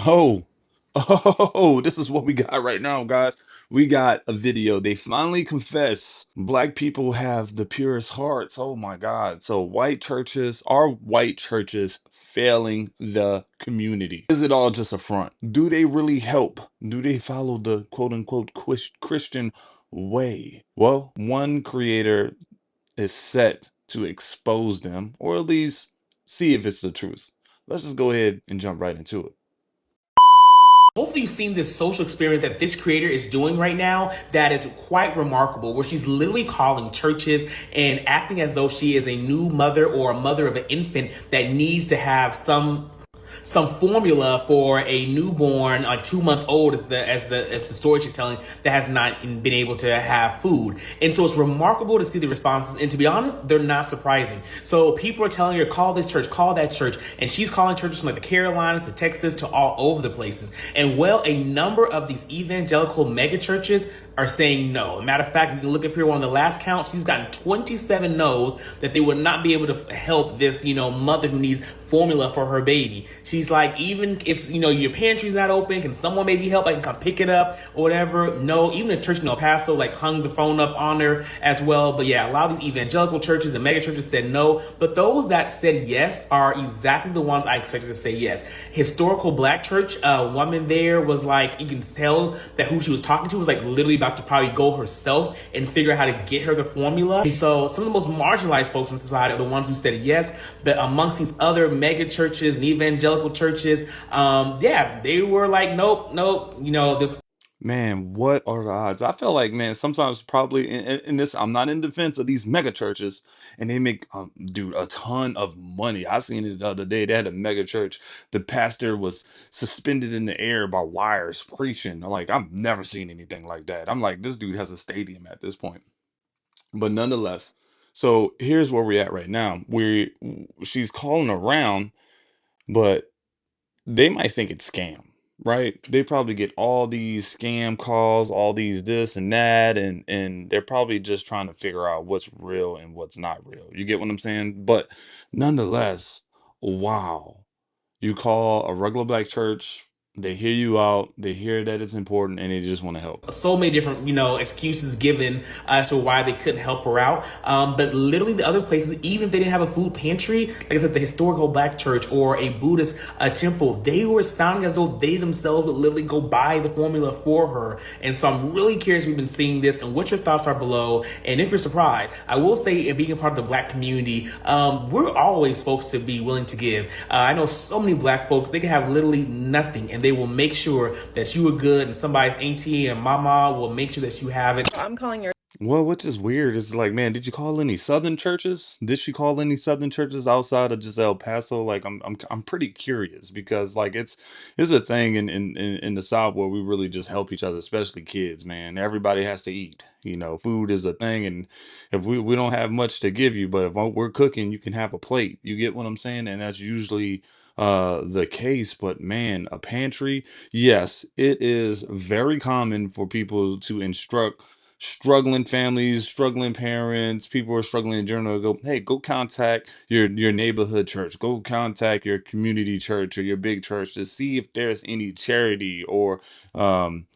Oh, oh, this is what we got right now, guys. We got a video. They finally confess black people have the purest hearts. Oh my God. So white churches failing the community? Is it all just a front? Do they really help? Do they follow the quote unquote Christian way? Well, one creator is set to expose them, or at least see if it's the truth. Let's just go ahead and jump right into it. Hopefully you've seen this social experiment that this creator is doing right now that is quite remarkable, where she's literally calling churches and acting as though she is a new mother or a mother of an infant that needs to have some formula for a newborn, like 2 months old, as the story she's telling, that has not been able to have food. And so it's remarkable to see the responses. And to be honest, they're not surprising. So people are telling her, call this church, call that church, and she's calling churches from like the Carolinas to Texas to all over the places. And well, a number of these evangelical mega churches are saying no. Matter of fact, you can look up here on the last count, she's gotten 27 no's that they would not be able to help this, mother who needs formula for her baby. She's like, even if, your pantry's not open, can someone maybe help? I can come pick it up or whatever. No, even the church in El Paso, like, hung the phone up on her as well. But yeah, a lot of these evangelical churches and mega churches said no. But those that said yes are exactly the ones I expected to say yes. Historical Black Church, a woman there was like, you can tell that who she was talking to was like literally about to probably go herself and figure out how to get her the formula. And so some of the most marginalized folks in society are the ones who said yes. But amongst these other mega churches and evangelical churches, they were like, nope, this. Man, what are the odds? I feel like, man, sometimes probably in this, I'm not in defense of these mega churches, and they make, dude, a ton of money. I seen it the other day. They had a mega church. The pastor was suspended in the air by wires preaching. Like, I've never seen anything like that. I'm like, this dude has a stadium at this point. But nonetheless, so here's where we're at right now. She's calling around, but they might think it's scam, right? They probably get all these scam calls, all these this and that, and they're probably just trying to figure out what's real and what's not real. You get what I'm saying? But nonetheless, wow. You call a regular black church, they hear you out, they hear that it's important, and they just want to help. So many different, excuses given as to why they couldn't help her out. But literally the other places, even if they didn't have a food pantry, like I said, the historical Black church or a Buddhist temple, they were sounding as though they themselves would literally go buy the formula for her. And so I'm really curious if you've been seeing this and what your thoughts are below. And if you're surprised, I will say, being a part of the Black community, we're always folks to be willing to give. I know so many Black folks, they can have literally nothing and they will make sure that you are good, and somebody's auntie and mama will make sure that you have it. I'm calling your. Well, what's just weird is like, man, did you call any southern churches? Did she call any southern churches outside of just El Paso? Like, I'm pretty curious because like it's a thing in the South where we really just help each other, especially kids, man. Everybody has to eat. Food is a thing, and if we don't have much to give you, but if we're cooking, you can have a plate. You get what I'm saying? And that's usually the case. But man, a pantry, yes, it is very common for people to instruct struggling families, struggling parents, people who are struggling in general. Go, hey, go contact your neighborhood church, go contact your community church or your big church to see if there's any charity or um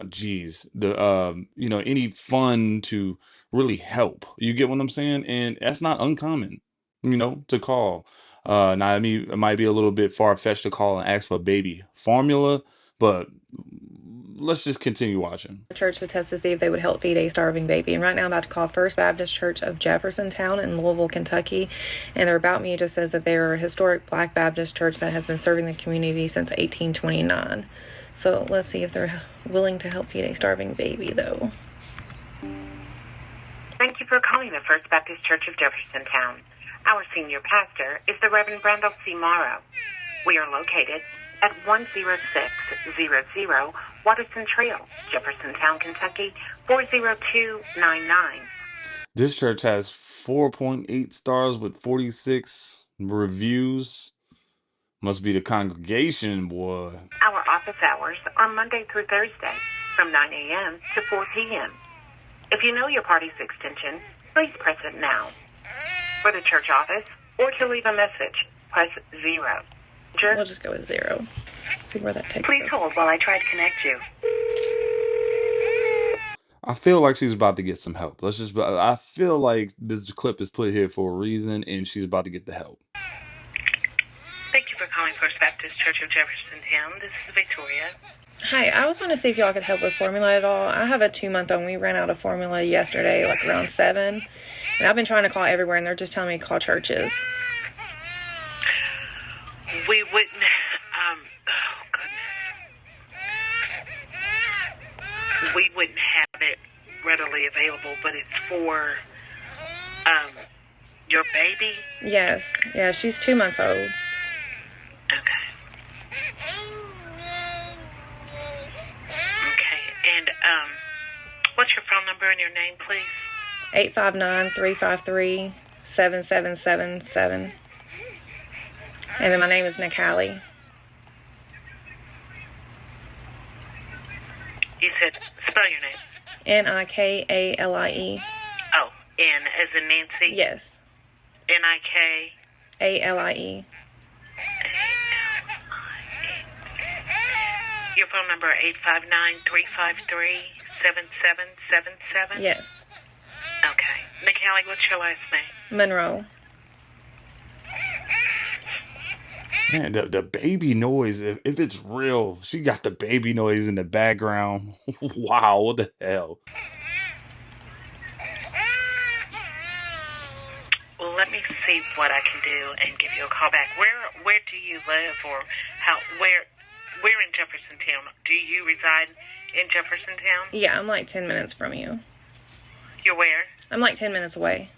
geez, the any fund to really help. You get what I'm saying? And that's not uncommon, to call. Now, I mean, it might be a little bit far-fetched to call and ask for baby formula, but let's just continue watching. Church to test to see if they would help feed a starving baby. And right now I'm about to call First Baptist Church of Jefferson Town in Louisville, Kentucky. And their About Me just says that they're a historic Black Baptist church that has been serving the community since 1829. So let's see if they're willing to help feed a starving baby, though. Thank you for calling the First Baptist Church of Jefferson Town. Our senior pastor is the Reverend Brandel C. Morrow. We are located at 10600 Watterson Trail, Jefferson Town, Kentucky, 40299. This church has 4.8 stars with 46 reviews. Must be the congregation, boy. Our office hours are Monday through Thursday from 9 a.m. to 4 p.m. If you know your party's extension, please press it now. For the church office or to leave a message, press 0. We'll just go with 0. See where that takes Please us. hold while I try to connect you. I feel like she's about to get some help. I feel like this clip is put here for a reason, and she's about to get the help. Thank you for calling First Baptist Church of Jefferson Town. This is Victoria. Hi, I was going to see if y'all could help with formula at all. I have a 2-month-old. We ran out of formula yesterday, like around 7. And I've been trying to call everywhere, and they're just telling me to call churches. We wouldn't, we wouldn't have it readily available, but it's for, your baby? Yes. Yeah, she's 2 months old. Okay. Okay, and, what's your phone number and your name, please? 859-353-7777. And then my name is Nikali. You said, spell your name. Nikali. Oh, N as in Nancy? Yes. N-I-K? ALIE. Your phone number, 859-353-7777? Yes. Okay. Nikali, what's your last name? Monroe. Man, the baby noise, if it's real, she got the baby noise in the background. Wow, what the hell? Well, let me see what I can do and give you a call back. Where do you live, or where in Jefferson Town? Do you reside in Jefferson Town? Yeah, I'm like 10 minutes from you. You're where? I'm like 10 minutes away.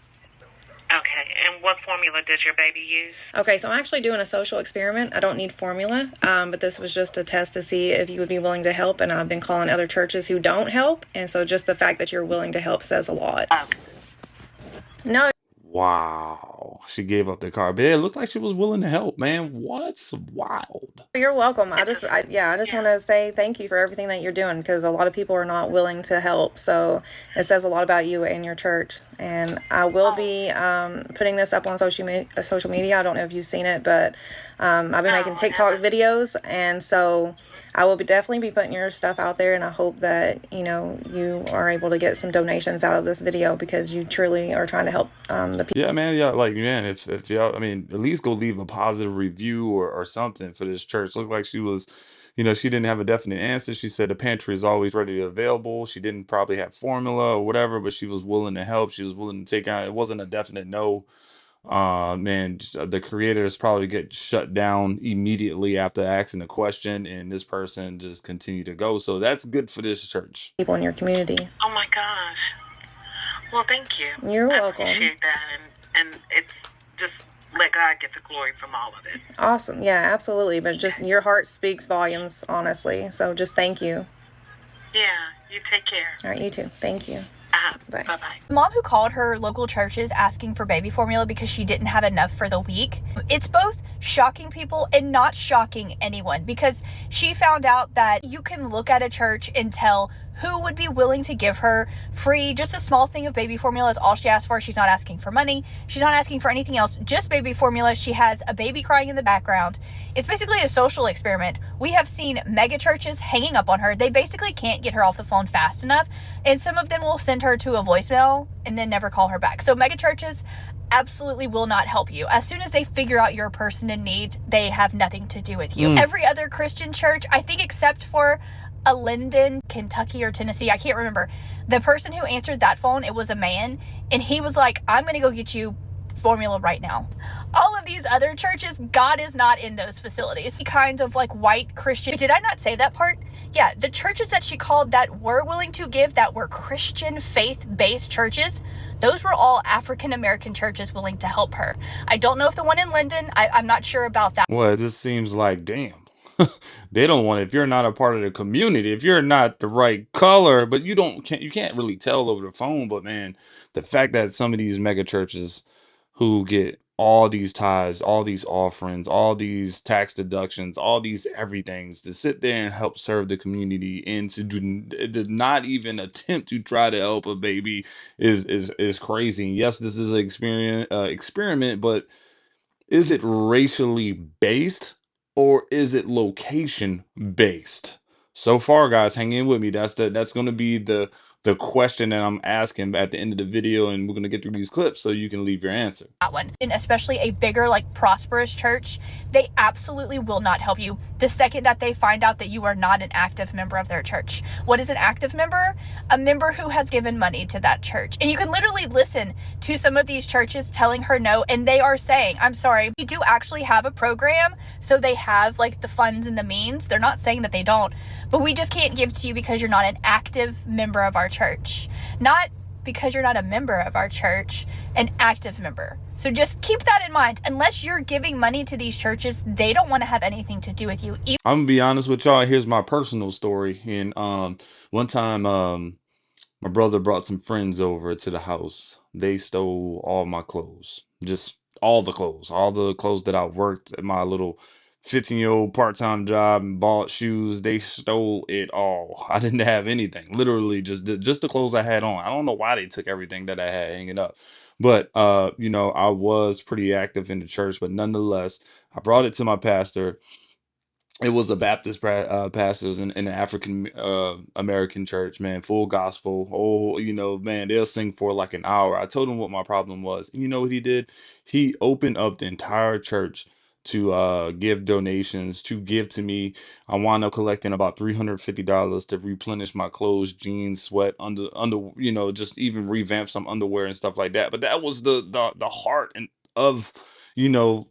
Okay, and what formula does your baby use? Okay, so I'm actually doing a social experiment. I don't need formula, but this was just a test to see if you would be willing to help, and I've been calling other churches who don't help, and so just the fact that you're willing to help says a lot. No. Wow, she gave up the car, but it looked like she was willing to help, man. What's wild? You're welcome. I just want to say thank you for everything that you're doing, because a lot of people are not willing to help. So it says a lot about you and your church. And I will be putting this up on social media. I don't know if you've seen it, but I've been making TikTok videos, and so I will definitely be putting your stuff out there. And I hope that you are able to get some donations out of this video, because you truly are trying to help the people. Yeah, man. Yeah, like, man, if y'all, I mean, at least go leave a positive review or something for this church. Looked like she was, she didn't have a definite answer. She said the pantry is always ready and available. She didn't probably have formula or whatever, but she was willing to help. She was willing to take out. It wasn't a definite no. Man, the creators probably get shut down immediately after asking the question, and this person just continued to go. So that's good for this church. People in your community. Oh my gosh. Well, thank you. You're welcome. I appreciate that, and it's just let God get the glory from all of it. Awesome. Yeah, absolutely. But just your heart speaks volumes, honestly. So just thank you. Yeah, you take care. All right, you too. Thank you. Bye. Bye-bye. The mom who called her local churches asking for baby formula because she didn't have enough for the week, it's both shocking people and not shocking anyone, because she found out that you can look at a church and tell who would be willing to give her free, just a small thing of baby formula is all she asked for. She's not asking for money. She's not asking for anything else, just baby formula. She has a baby crying in the background. It's basically a social experiment. We have seen mega churches hanging up on her. They basically can't get her off the phone fast enough, and some of them will send her to a voicemail and then never call her back. So mega churches absolutely will not help you. As soon as they figure out you're a person in need, they have nothing to do with you. Every other Christian church, I think except for a Linden, Kentucky or Tennessee, I can't remember, the person who answered that phone, it was a man, and he was like, I'm gonna go get you formula right now. All of these other churches, God is not in those facilities. Kind of like white Christian. Did I not say that part? Yeah, the churches that she called that were willing to give, that were Christian faith-based churches, those were all African-American churches willing to help her. I don't know if the one in Linden, I'm not sure about that. Well, it just seems like, damn. They don't want, if you're not a part of the community, if you're not the right color, but you can't really tell over the phone. But man, the fact that some of these mega churches who get all these tithes, all these offerings, all these tax deductions, all these everythings to sit there and help serve the community, and to not even attempt to try to help a baby is crazy. And yes, this is an experiment, but is it racially based? or is it location based? So far, guys, hang in with me. That's going to be the question that I'm asking at the end of the video, and we're going to get through these clips so you can leave your answer. That one, and especially a bigger, like, prosperous church, they absolutely will not help you the second that they find out that you are not an active member of their church. What is an active member? A member who has given money to that church. And you can literally listen to some of these churches telling her no, and they are saying, I'm sorry, we do actually have a program, so they have like the funds and the means. They're not saying that they don't, but we just can't give to you because you're not an active member of our church. Not because you're not a member of our church, an active member. So just keep that in mind. Unless you're giving money to these churches, they don't want to have anything to do with you. I'm gonna be honest with y'all. Here's my personal story. And one time, my brother brought some friends over to the house. They stole all my clothes, just all the clothes that I worked at my little 15-year-old part-time job and bought shoes. They stole it all. I didn't have anything. Literally, just the clothes I had on. I don't know why they took everything that I had hanging up. But I was pretty active in the church, but nonetheless, I brought it to my pastor. It was a Baptist pastors in the African American church, man, full gospel. Oh, man, they'll sing for like an hour. I told him what my problem was. And you know what he did? He opened up the entire church to give donations, to give to me. I wound up collecting about $350 to replenish my clothes, jeans, sweat, just even revamp some underwear and stuff like that. But that was the heart and of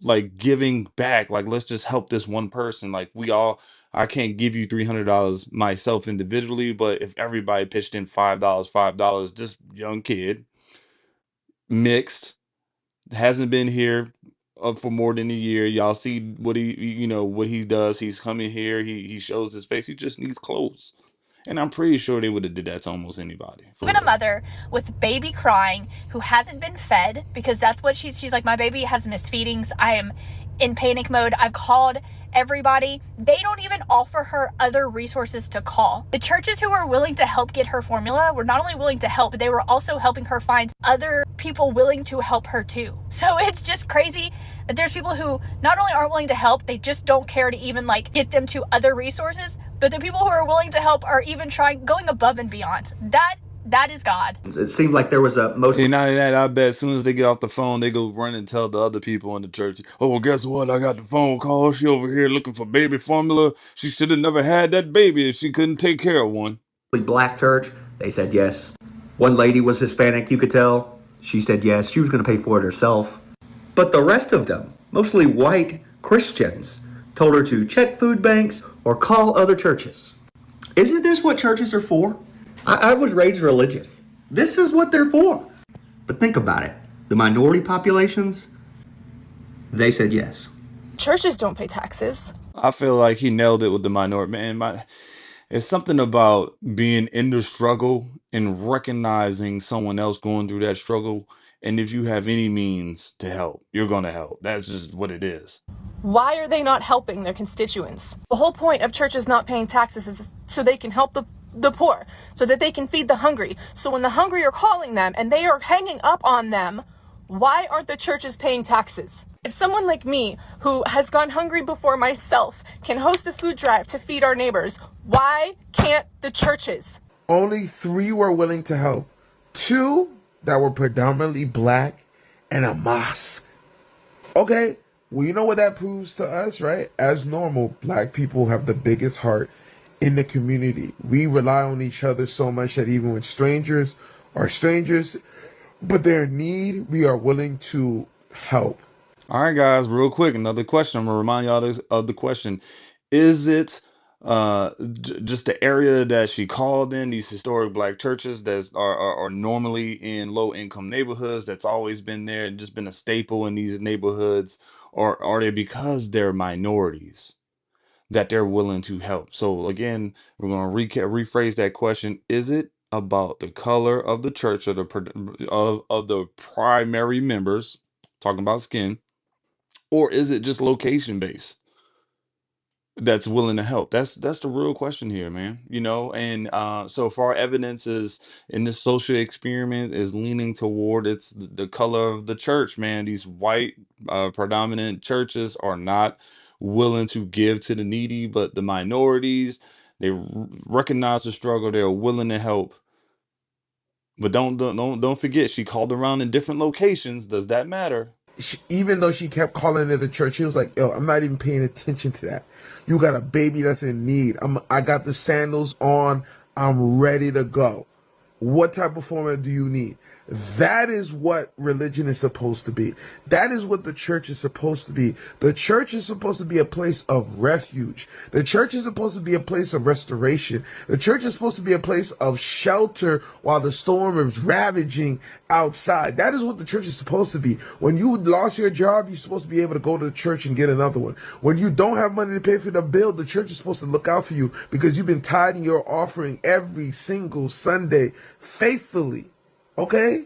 like giving back. Like, let's just help this one person. Like, I can't give you $300 myself individually, but if everybody pitched in $5, this young kid, mixed, hasn't been here for more than a year. Y'all see what he does. He's coming here. He shows his face. He just needs clothes. And I'm pretty sure they would have did that to almost anybody. Even a mother with baby crying who hasn't been fed, because that's what she's like, my baby has misfeedings. I am in panic mode. I've called everybody. They don't even offer her other resources to call. The churches who were willing to help get her formula were not only willing to help, but they were also helping her find other people willing to help her too. So it's just crazy that there's people who not only aren't willing to help, they just don't care to even like get them to other resources, but the people who are willing to help are even going above and beyond. That is God. It seemed like there was a most. And not only that, I bet as soon as they get off the phone, they go run and tell the other people in the church, oh, well, guess what? I got the phone call. She over here looking for baby formula. She should have never had that baby if she couldn't take care of one. Black church. They said yes. One lady was Hispanic, you could tell. She said yes. She was going to pay for it herself. But the rest of them, mostly white Christians, told her to check food banks or call other churches. Isn't this what churches are for? I was raised religious. This is what they're for. But think about it. The minority populations, they said yes. Churches don't pay taxes. I feel like he nailed it with the minority. Man, it's something about being in the struggle and recognizing someone else going through that struggle. And if you have any means to help, you're going to help. That's just what it is. Why are they not helping their constituents? The whole point of churches not paying taxes is so they can help the poor, so that they can feed the hungry. So when the hungry are calling them and they are hanging up on them, why aren't the churches paying taxes? If someone like me, who has gone hungry before myself, can host a food drive to feed our neighbors, why can't the churches? Only 3 were willing to help. 2 that were predominantly black and a mosque. Okay, well, you know what that proves to us, right? As normal, black people have the biggest heart in the community. We rely on each other so much that even when strangers are strangers, but they're in need, we are willing to help. All right, guys, real quick, another question. I'm going to remind y'all of the question. Is it just the area that she called in, these historic black churches that are normally in low income neighborhoods, that's always been there and just been a staple in these neighborhoods, or are they because they're minorities that they're willing to help? So again, we're going to rephrase that question. Is it about the color of the church or of the primary members, talking about skin, or is it just location based that's willing to help? That's the real question here, man. And so far evidence is in this social experiment is leaning toward it's the color of the church, man. These white predominant churches are not willing to give to the needy, but the minorities, they recognize the struggle, they're willing to help. But don't forget, she called around in different locations. Does that matter? Even though she kept calling it a church, she was like, "Yo, I'm not even paying attention to that. You got a baby that's in need. I got the sandals on. I'm ready to go. What type of format do you need?" That is what religion is supposed to be. That is what the church is supposed to be. The church is supposed to be a place of refuge. The church is supposed to be a place of restoration. The church is supposed to be a place of shelter while the storm is ravaging outside. That is what the church is supposed to be. When you lost your job, you're supposed to be able to go to the church and get another one. When you don't have money to pay for the bill, the church is supposed to look out for you because you've been tithing your offering every single Sunday faithfully. Okay?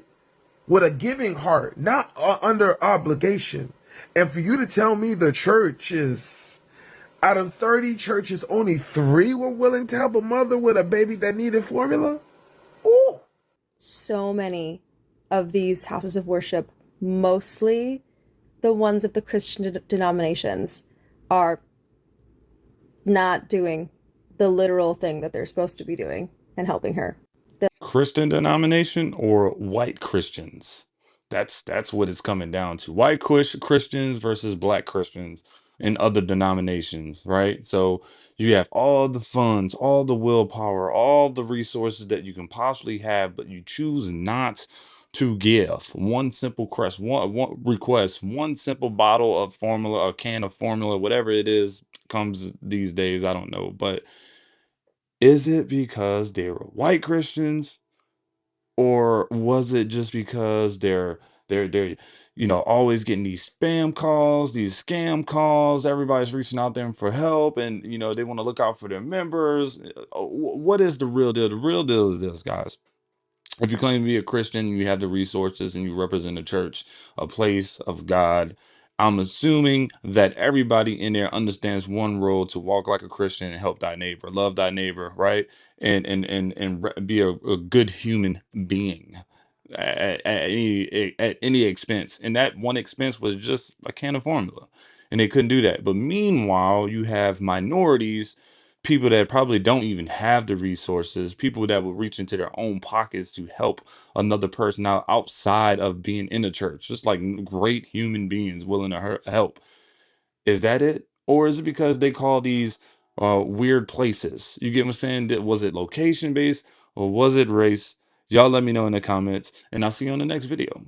With a giving heart, not under obligation. And for you to tell me the church is, out of 30 churches, only 3 were willing to help a mother with a baby that needed formula? Ooh. So many of these houses of worship, mostly the ones of the Christian denominations, are not doing the literal thing that they're supposed to be doing and helping her. Christian denomination or white Christians? That's what it's coming down to. White Christians versus black Christians in other denominations, right? So you have all the funds, all the willpower, all the resources that you can possibly have, but you choose not to give one simple one request, one simple bottle of formula, a can of formula, whatever it is comes these days. I don't know, but is it because they were white Christians, or was it just because they're always getting these spam calls, these scam calls, everybody's reaching out to them for help, and they want to look out for their members? What is the real deal? The real deal is this, guys. If you claim to be a Christian, you have the resources and you represent a church, a place of God, I'm assuming that everybody in there understands one rule: to walk like a Christian and help thy neighbor, love thy neighbor, right? And be a good human being at any expense. And that one expense was just a can of formula, and they couldn't do that. But meanwhile, you have minorities, people that probably don't even have the resources, people that will reach into their own pockets to help another person out outside of being in the church, just like great human beings willing to help. Is that it? Or is it because they call these weird places? You get what I'm saying? Was it location based or was it race? Y'all let me know in the comments, and I'll see you on the next video.